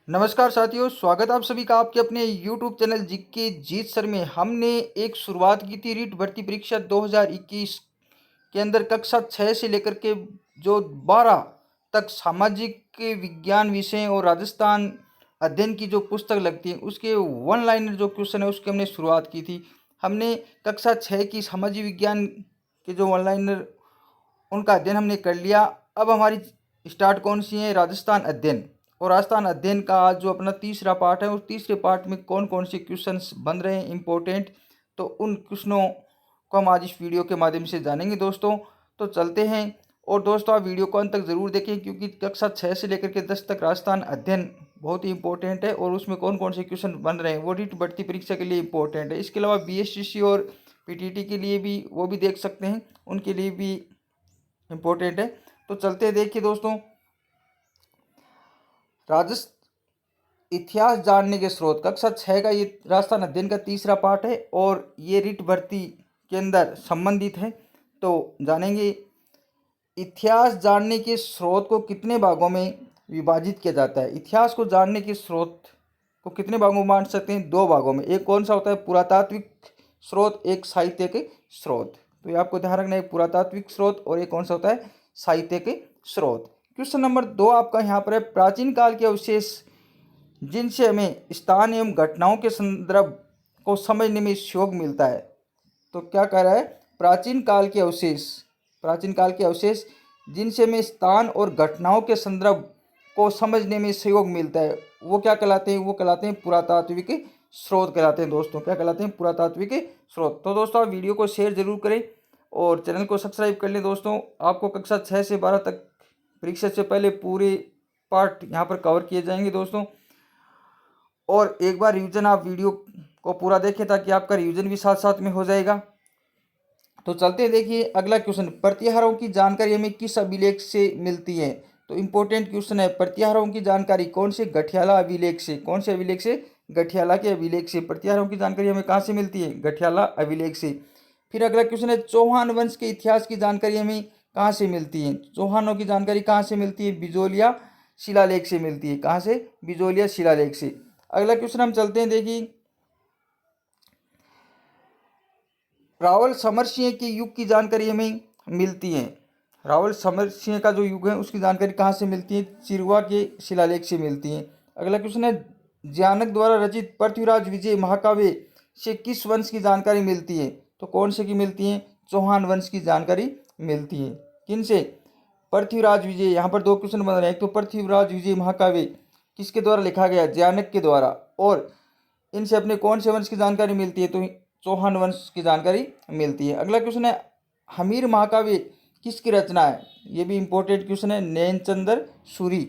नमस्कार साथियों, स्वागत आप सभी का आपके अपने YouTube चैनल जीके जीत सर में। हमने एक शुरुआत की थी रीट भर्ती परीक्षा 2021 के अंदर कक्षा 6 से लेकर के जो 12 तक सामाजिक विज्ञान विषय और राजस्थान अध्ययन की जो पुस्तक लगती है उसके वन लाइनर जो क्वेश्चन है उसकी हमने शुरुआत की थी। हमने कक्षा 6 की सामाजिक विज्ञान के जो वन लाइनर उनका अध्ययन हमने कर लिया। अब हमारी स्टार्ट कौन सी है? राजस्थान अध्ययन। और राजस्थान अध्ययन का आज जो अपना तीसरा पार्ट है उस तीसरे पार्ट में कौन कौन से क्वेश्चंस बन रहे हैं इम्पोर्टेंट, तो उन क्वेश्चनों को हम आज इस वीडियो के माध्यम से जानेंगे दोस्तों। तो चलते हैं। और दोस्तों आप वीडियो को अंत तक ज़रूर देखें क्योंकि कक्षा 6 से लेकर के 10 तक राजस्थान अध्ययन बहुत ही इंपॉर्टेंट है और उसमें कौन कौन से क्वेश्चन बन रहे हैं वो रीट भर्ती परीक्षा के लिए इंपॉर्टेंट है। इसके अलावा BSCC और PTT के लिए भी वो भी देख सकते हैं, उनके लिए भी इम्पोर्टेंट है। तो चलते हैं। देखिए दोस्तों, राजस्थान इतिहास जानने के स्रोत कक्षा 6 का ये राजस्थान अध्ययन का तीसरा पार्ट है और ये रीट भर्ती के अंदर संबंधित है। तो जानेंगे इतिहास जानने के स्रोत को कितने भागों में विभाजित किया जाता है। इतिहास को जानने के स्रोत को कितने भागों में बांट सकते हैं? दो भागों में। एक कौन सा होता है? पुरातात्विक स्रोत, एक साहित्य के स्रोत। तो ये आपको ध्यान रखना है, पुरातात्विक स्रोत और एक कौन सा होता है? साहित्य के स्रोत। क्वेश्चन नंबर 2 आपका यहाँ पर है, प्राचीन काल के अवशेष जिनसे हमें स्थान एवं घटनाओं के संदर्भ को समझने में सहयोग मिलता है। तो क्या कह रहा है? प्राचीन काल के अवशेष, प्राचीन काल के अवशेष जिनसे हमें स्थान और घटनाओं के संदर्भ को समझने में सहयोग मिलता है वो क्या कहलाते हैं? वो कहलाते हैं पुरातात्विक स्रोत कहलाते हैं दोस्तों। क्या कहलाते हैं? पुरातात्विक स्रोत। तो दोस्तों आप वीडियो को शेयर जरूर करें और चैनल को सब्सक्राइब कर लें दोस्तों। आपको कक्षा 6 से 12 तक परीक्षा से पहले पूरे पार्ट यहाँ पर कवर किए जाएंगे दोस्तों। और एक बार रिवीजन आप वीडियो को पूरा देखें ताकि आपका रिवीजन भी साथ साथ में हो जाएगा। तो चलते हैं। देखिए अगला क्वेश्चन, प्रतिहारों की जानकारी हमें किस अभिलेख से मिलती है? तो इंपॉर्टेंट क्वेश्चन है। प्रतिहारों की जानकारी कौन से? गठियाला अभिलेख से। कौन से अभिलेख से? गठियाला के अभिलेख से। प्रतिहारों की जानकारी हमें कहाँ से मिलती है? गठियाला अभिलेख से। फिर अगला क्वेश्चन है, चौहान वंश के इतिहास की जानकारी हमें कहाँ से मिलती है? चौहानों की जानकारी कहाँ से मिलती है? बिजोलिया शिलालेख से मिलती है। कहाँ से? बिजोलिया शिलालेख से। अगला क्वेश्चन हम चलते हैं। देखिए रावल समरसिंह के युग की जानकारी हमें मिलती है। रावल समरसिंह का जो युग है उसकी जानकारी कहाँ से मिलती है? चिरवा के शिलालेख से मिलती है। अगला क्वेश्चन है, ज्ञानक द्वारा रचित पृथ्वीराज विजय महाकाव्य से किस वंश की जानकारी मिलती है? तो कौन से की मिलती है? चौहान वंश की जानकारी मिलती है। किन से? पृथ्वीराज विजय। यहाँ पर दो क्वेश्चन बन रहे हैं। एक तो पृथ्वीराज विजय महाकाव्य किसके द्वारा लिखा गया? ज्ञानक के द्वारा। और इनसे अपने कौन से वंश की जानकारी मिलती है? तो चौहान वंश की जानकारी मिलती है। अगला क्वेश्चन है, हमीर महाकाव्य किसकी रचना है? ये भी इंपॉर्टेंट क्वेश्चन है। नैनचंद्र सूरी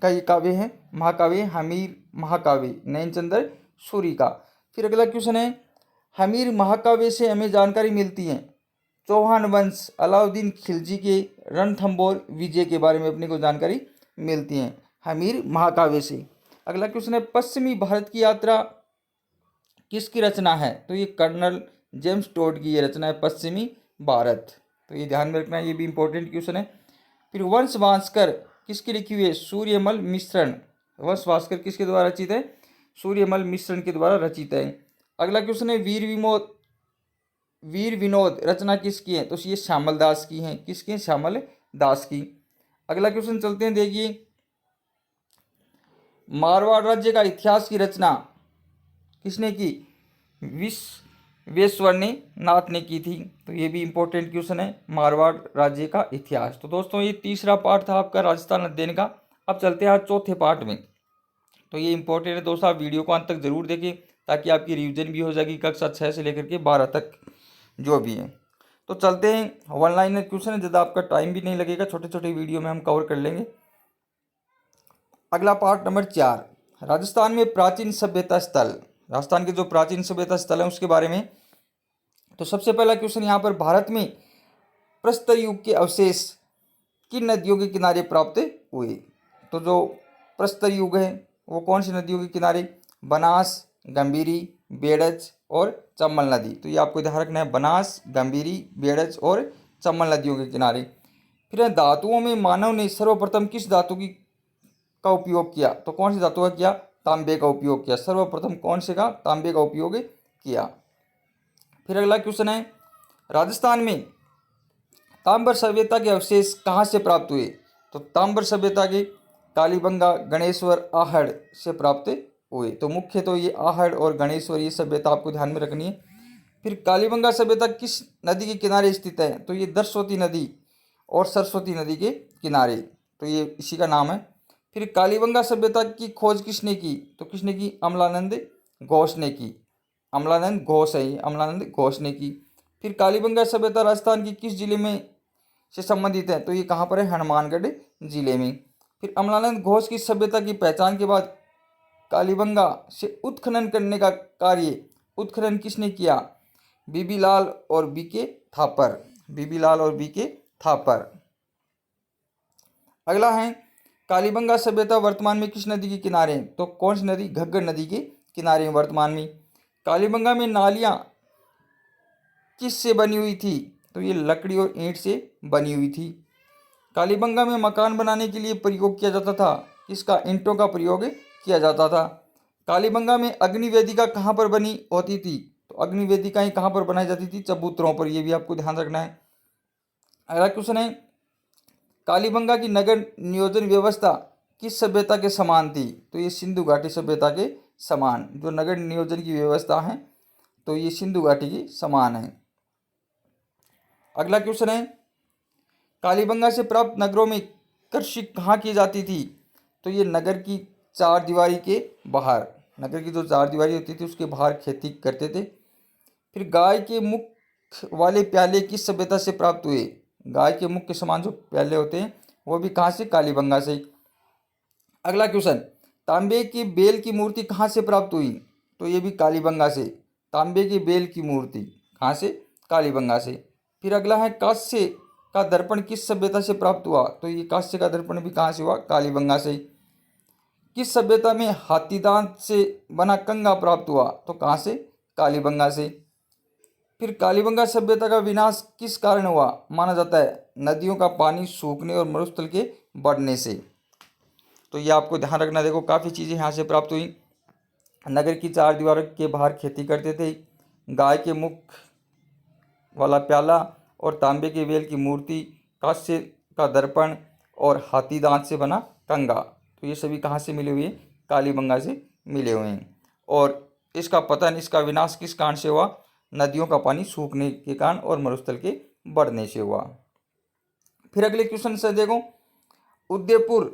का ये काव्य है, महाकाव्य हमीर महाकाव्य, नैनचंद्र सूरी का। फिर अगला क्वेश्चन है, हमीर महाकाव्य से हमें जानकारी मिलती है चौहान वंश अलाउद्दीन खिलजी के रणथंबोर विजय के बारे में अपने को जानकारी मिलती है हमीर महाकाव्य से। अगला क्वेश्चन है, पश्चिमी भारत की यात्रा किसकी रचना है? तो ये कर्नल जेम्स टोड की ये रचना है, पश्चिमी भारत। तो ये ध्यान में रखना है, ये भी इंपॉर्टेंट क्वेश्चन है। फिर वंश भास्कर किसकी लिखी हुई है? सूर्यमल मिश्रण। वंश भास्कर किसके द्वारा रचित है? सूर्यमल मिश्रण के द्वारा रचित है। अगला क्वेश्चन है, वीर विनोद रचना किसकी है? तो ये श्यामल दास की है। किसकी है? श्यामल दास की। अगला क्वेश्चन चलते हैं। देखिए मारवाड़ राज्य का इतिहास की रचना किसने की? विश्वेश्वरनी नाथ ने की थी। तो ये भी इंपॉर्टेंट क्वेश्चन है, मारवाड़ राज्य का इतिहास। तो दोस्तों ये तीसरा पार्ट था आपका राजस्थान अध्ययन का। अब चलते हैं आज चौथे पार्ट में। तो ये इंपॉर्टेंट है दोस्तों, आप वीडियो को अंत तक जरूर देखें ताकि आपकी रिवीजन भी हो जाएगी कक्षा 6 से लेकर के 12 तक जो भी है। तो चलते हैं। वन लाइनर क्वेश्चन है, ज़्यादा आपका टाइम भी नहीं लगेगा, छोटे छोटे वीडियो में हम कवर कर लेंगे। अगला पार्ट नंबर 4, राजस्थान में प्राचीन सभ्यता स्थल। राजस्थान के जो प्राचीन सभ्यता स्थल है उसके बारे में। तो सबसे पहला क्वेश्चन यहाँ पर, भारत में प्रस्तर युग के अवशेष किन नदियों के किनारे प्राप्त हुए? तो जो प्रस्तर युग है वो कौन सी नदियों के किनारे? बनास, गंभीरी, बेड़च और चंबल नदी। तो ये आपको ध्यान रखना है, बनास, गंभीरी, बेड़च और चंबल नदियों के किनारे। फिर धातुओं में मानव ने सर्वप्रथम किस धातु की का उपयोग किया? तो कौन सी धातु का किया? तांबे का उपयोग किया। सर्वप्रथम कौन से का? तांबे का उपयोग किया। फिर अगला क्वेश्चन है, राजस्थान में ताम्र सभ्यता के अवशेष कहाँ से प्राप्त हुए? तो ताम्र सभ्यता के कालीबंगा, गणेश्वर, आहड़ से प्राप्त हुए। तो मुख्य तो ये आहड़ और गणेश्वर ये सभ्यता आपको ध्यान में रखनी है। फिर कालीबंगा सभ्यता किस नदी के किनारे स्थित है? तो ये दर्शवती नदी और सरस्वती नदी के किनारे, तो ये इसी का नाम है। फिर कालीबंगा सभ्यता की खोज किसने की? तो किसने की? अमलानंद घोष ने की। अमलानंद घोष है, अमलानंद घोष ने की। फिर कालीबंगा सभ्यता राजस्थान की किस जिले में से संबंधित है? तो ये कहाँ पर है? हनुमानगढ़ जिले में। फिर अमलानंद घोष की सभ्यता की पहचान के बाद कालीबंगा से उत्खनन करने का कार्य उत्खनन किसने किया? बीबी लाल और बीके थापर। बीबी लाल और बीके थापर। अगला है, कालीबंगा सभ्यता वर्तमान में किस नदी के किनारे है? तो कौन सी नदी? घग्गर नदी के किनारे में वर्तमान में। कालीबंगा में नालियां किस से बनी हुई थी? तो ये लकड़ी और ईंट से बनी हुई थी। कालीबंगा में मकान बनाने के लिए प्रयोग किया जाता था किसका? ईंटों का प्रयोग किया जाता था। कालीबंगा में अग्नि वेदिका कहाँ पर बनी होती थी? तो अग्नि वेदिकाएं कहाँ पर बनाई जाती थी? चबूतरों पर। ये भी आपको ध्यान रखना है। अगला क्वेश्चन है, कालीबंगा की नगर नियोजन व्यवस्था किस सभ्यता के समान थी? तो ये सिंधु घाटी सभ्यता के समान। जो नगर नियोजन की व्यवस्था है तो ये सिंधु घाटी की समान है। अगला क्वेश्चन है, कालीबंगा से प्राप्त नगरों में कृषि कहाँ की जाती थी? तो ये नगर की चार दीवारी के बाहर, नगर की जो चार दीवारी होती थी उसके बाहर खेती करते थे। फिर गाय के मुख वाले प्याले किस सभ्यता से प्राप्त हुए? गाय के मुख के समान जो प्याले होते हैं वो भी कहाँ से? कालीबंगा से। अगला क्वेश्चन, तांबे की बेल की मूर्ति कहाँ से प्राप्त हुई? तो ये भी कालीबंगा से। तांबे की बेल की मूर्ति कहाँ से? कालीबंगा से। फिर अगला है, कांस्य का दर्पण किस सभ्यता से प्राप्त हुआ? तो ये कांस्य का दर्पण भी कहाँ से हुआ? कालीबंगा से। किस सभ्यता में हाथीदांत से बना कंगा प्राप्त हुआ? तो कहाँ से? कालीबंगा से। फिर कालीबंगा सभ्यता का विनाश किस कारण हुआ माना जाता है? नदियों का पानी सूखने और मरुस्थल के बढ़ने से। तो ये आपको ध्यान रखना। देखो काफ़ी चीज़ें यहाँ से प्राप्त हुई। नगर की चार दीवारों के बाहर खेती करते थे, गाय के मुख वाला प्याला और तांबे के बेल की मूर्ति, कांस्य का दर्पण और हाथी दांत से बना कंगा। तो ये सभी कहाँ से मिले हुए हैं? कालीबंगा से मिले हुए हैं। और इसका पतन, इसका विनाश किस कारण से हुआ? नदियों का पानी सूखने के कारण और मरुस्थल के बढ़ने से हुआ। फिर अगले क्वेश्चन से देखो, उदयपुर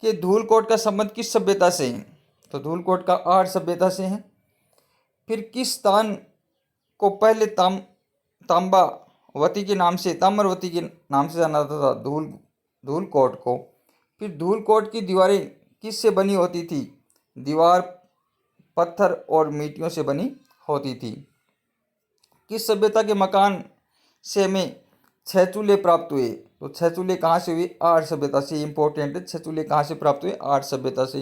के धूलकोट का संबंध किस सभ्यता से है? तो धूलकोट का आर्य सभ्यता से है। फिर किस स्थान को पहले ताम्रवती के नाम से जाना जाता था? धूलकोट को। फिर धूलकोट की दीवारें किस से बनी होती थी? दीवार पत्थर और मिट्टियों से बनी होती थी। किस सभ्यता के मकान से में छह चूल्हे प्राप्त हुए? तो छह चूल्हे कहाँ से हुए? आर्य सभ्यता से। इंपॉर्टेंट है, छह चूल्हे कहाँ से प्राप्त हुए? आर्य सभ्यता से।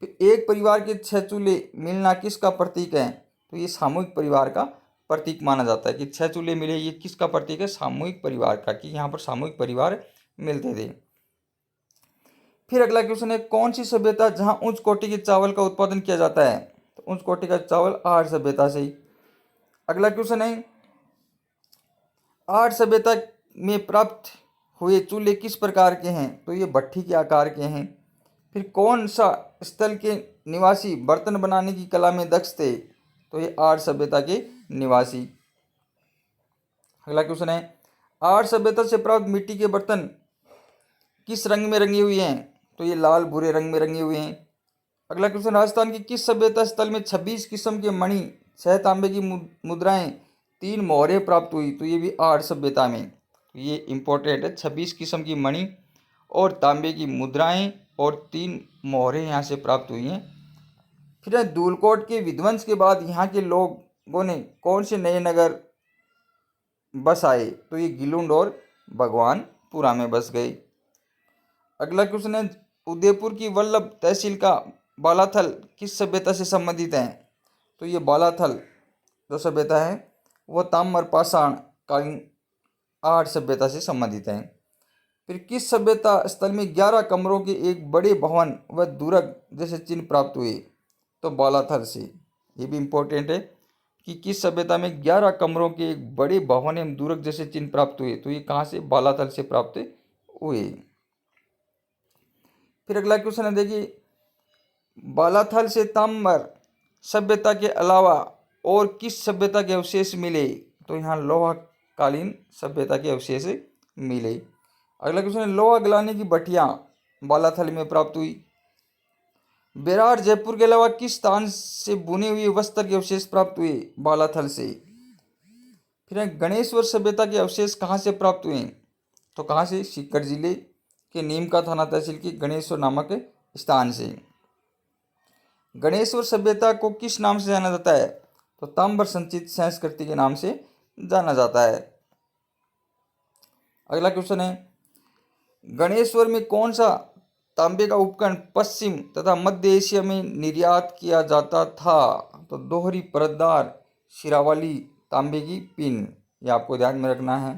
फिर एक परिवार के छह चूल्हे मिलना किसका प्रतीक है? तो ये सामूहिक परिवार का प्रतीक माना जाता है कि छह चूल्हे मिले, ये किसका प्रतीक है? सामूहिक परिवार का, कि यहाँ पर सामूहिक परिवार मिलते थे। फिर अगला क्वेश्चन है, कौन सी सभ्यता जहाँ उच्च कोटि के चावल का उत्पादन किया जाता है? तो उच्च कोटि का चावल आर्य सभ्यता से। अगला क्वेश्चन है, आर्य सभ्यता में प्राप्त हुए चूल्हे किस प्रकार के हैं? तो ये भट्ठी के आकार के हैं। फिर कौन सा स्थल के निवासी बर्तन बनाने की कला में दक्ष थे? तो ये आर्य सभ्यता के निवासी। अगला क्वेश्चन है, आर्य सभ्यता से प्राप्त मिट्टी के बर्तन किस रंग में रंगे हुए हैं? तो ये लाल भूरे रंग में रंगे हुए हैं। अगला क्वेश्चन, राजस्थान की किस सभ्यता स्थल में 26 किस्म के मणि, 6 तांबे की मुद्राएं, 3 मोहरें प्राप्त हुई? तो ये भी आर्य सभ्यता में। ये इंपॉर्टेंट है, 26 किस्म की मणि और तांबे की मुद्राएं और 3 मोहरें यहाँ से प्राप्त हुई हैं। फिर धूलकोट के विध्वंस के बाद यहाँ के लोगों ने कौन से नए नगर बस आए? तो ये गिलुंड और भगवानपुरा में बस गए। अगला क्वेश्चन है, उदयपुर की वल्लभ तहसील का बालाथल किस सभ्यता से संबंधित है? तो ये बालाथल जो सभ्यता है वो ताम्र पाषाण कालीन आर्य सभ्यता से संबंधित है। फिर किस सभ्यता स्थल में 11 कमरों के एक बड़े भवन व दुर्ग जैसे चिन्ह प्राप्त हुए? तो बालाथल से। ये भी इम्पोर्टेंट है कि किस सभ्यता में 11 कमरों के एक बड़े भवन एवं दुर्ग जैसे चिन्ह प्राप्त हुए? तो ये कहाँ से? बालाथल से प्राप्त हुए। फिर अगला क्वेश्चन है, देखिए बालाथल से ताम्र सभ्यता के अलावा और किस सभ्यता के अवशेष मिले? तो यहाँ लोहा कालीन सभ्यता के अवशेष मिले। अगला क्वेश्चन है, लोहा गलाने की भट्टियां बालाथल में प्राप्त हुई। बेरार जयपुर के अलावा किस स्थान से बुने हुए वस्त्र के अवशेष प्राप्त हुए? बालाथल से। फिर गणेश्वर सभ्यता के अवशेष कहाँ से प्राप्त हुए? तो कहाँ से? सीकर जिले के नीमका थाना तहसील के गणेश्वर नामक स्थान से। गणेश्वर सभ्यता को किस नाम से जाना जाता है? तो ताम्र संचित संस्कृति के नाम से जाना जाता है। अगला क्वेश्चन है, गणेश्वर में कौन सा तांबे का उपकरण पश्चिम तथा मध्य एशिया में निर्यात किया जाता था? तो दोहरी परतदार शिरावाली तांबे की पिन, ये आपको ध्यान में रखना है।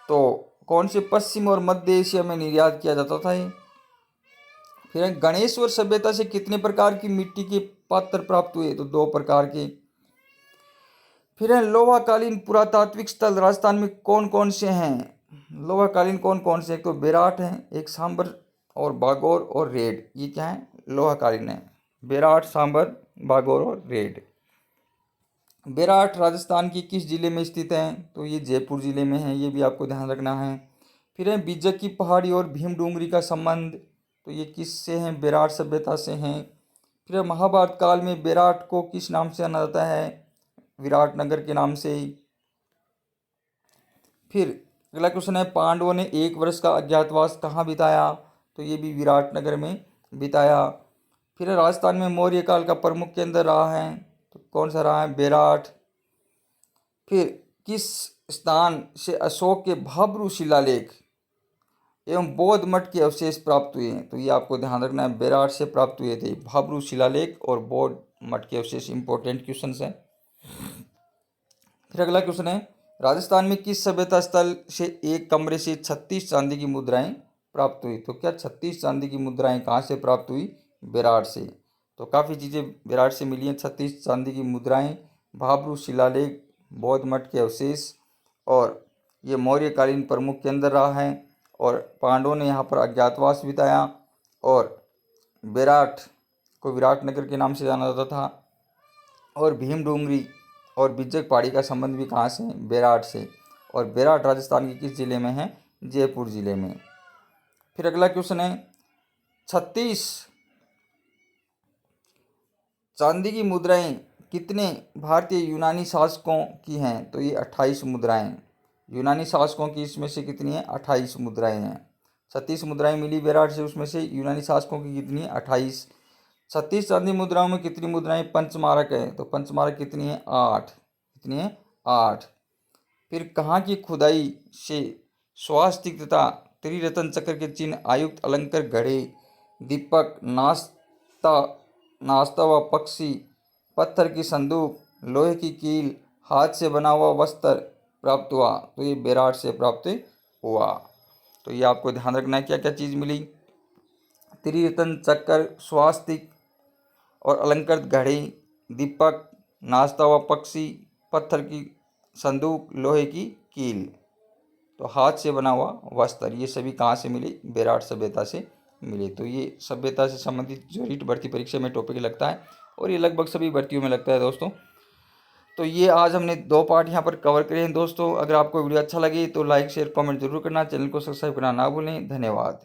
तो कौन से पश्चिम और मध्य एशिया में निर्यात किया जाता था ये? फिर गणेश्वर सभ्यता से कितने प्रकार की मिट्टी के पात्र प्राप्त हुए? तो 2 प्रकार के। फिर लोहा कालीन पुरातात्विक स्थल राजस्थान में कौन कौन से हैं? लोहा कालीन कौन कौन से? एक तो बेराट है, एक सांबर और बागौर और रेड, ये क्या है? लोहा कालीन है। बेराट, सांबर, बागौर और रेड। बेराट राजस्थान की किस जिले में स्थित है? तो ये जयपुर जिले में है, ये भी आपको ध्यान रखना है। फिर है बीजक की पहाड़ी और भीम डूंगरी का संबंध, तो ये किससे हैं? बेराट सभ्यता से हैं। फिर महाभारत काल में बेराट को किस नाम से जाना जाता है? विराटनगर के नाम से। फिर अगला क्वेश्चन है, पांडवों ने 1 वर्ष का अज्ञातवास कहाँ बिताया? तो ये भी विराटनगर में बिताया। फिर राजस्थान में मौर्य काल का प्रमुख केंद्र रहा है, तो कौन सा रहा है? बेराट। फिर किस स्थान से अशोक के भाब्रू शिलालेख एवं बौद्ध मठ के अवशेष प्राप्त हुए हैं? तो ये आपको ध्यान रखना है, बेराट से प्राप्त हुए थे भाब्रू शिलालेख और बौद्ध मठ के अवशेष। इंपॉर्टेंट क्वेश्चन है। फिर अगला क्वेश्चन है, राजस्थान में किस सभ्यता स्थल से एक कमरे से 36 चांदी की मुद्राएं प्राप्त हुई? तो क्या 36 चांदी की मुद्राएं कहाँ से प्राप्त हुई? बेराट से। तो काफ़ी चीज़ें बेराट से मिली हैं। 36 चांदी की मुद्राएं, भाब्रू शिलालेख, बौद्ध मठ के अवशेष, और ये मौर्यकालीन प्रमुख केंद्र रहा है। और पांडवों ने यहाँ पर अज्ञातवास बिताया। और बेराट को विराटनगर के नाम से जाना जाता था। और भीम डूंगरी और बिज्जक पहाड़ी का संबंध भी कहाँ से? बेराट से। और बेराट राजस्थान के किस जिले में है? जयपुर जिले में। फिर अगला क्वेश्चन है, 36 चांदी की मुद्राएं कितने भारतीय यूनानी शासकों की हैं? तो ये 28 मुद्राएं यूनानी शासकों की, इसमें से कितनी है? 28 मुद्राएं हैं। 36 मुद्राएं मिली बेराट से, उसमें से यूनानी शासकों की कितनी है? 28। 36 चांदी मुद्राओं में कितनी मुद्राएं पंचमारक है? तो पंचमारक कितनी है? 8। कितनी है? 8। फिर कहाँ की खुदाई से स्वास्तिक तथा त्रिरत्न चक्र के चिन्ह आयुक्त अलंकर घड़े, दीपक, नाश्ता व पक्षी, पत्थर की संदूक, लोहे की कील, हाथ से बना हुआ वस्त्र प्राप्त हुआ? तो ये बेराट से प्राप्त हुआ। तो ये आपको ध्यान रखना है, क्या क्या चीज़ मिली? त्रिरत्न चक्र, स्वास्तिक और अलंकृत घड़ी, दीपक, नाचता हुआ पक्षी, पत्थर की संदूक, लोहे की कील, तो हाथ से बना हुआ वस्त्र, ये सभी कहाँ से मिले? बेराट सभ्यता से मिले। तो ये सभ्यता से संबंधित जो रीट भर्ती परीक्षा में टॉपिक लगता है, और ये लगभग सभी भर्तियों में लगता है दोस्तों। तो ये आज हमने 2 पार्ट यहाँ पर कवर करे हैं दोस्तों। अगर आपको वीडियो अच्छा लगे तो लाइक, शेयर, कमेंट जरूर करना। चैनल को सब्सक्राइब करना ना भूलें। धन्यवाद।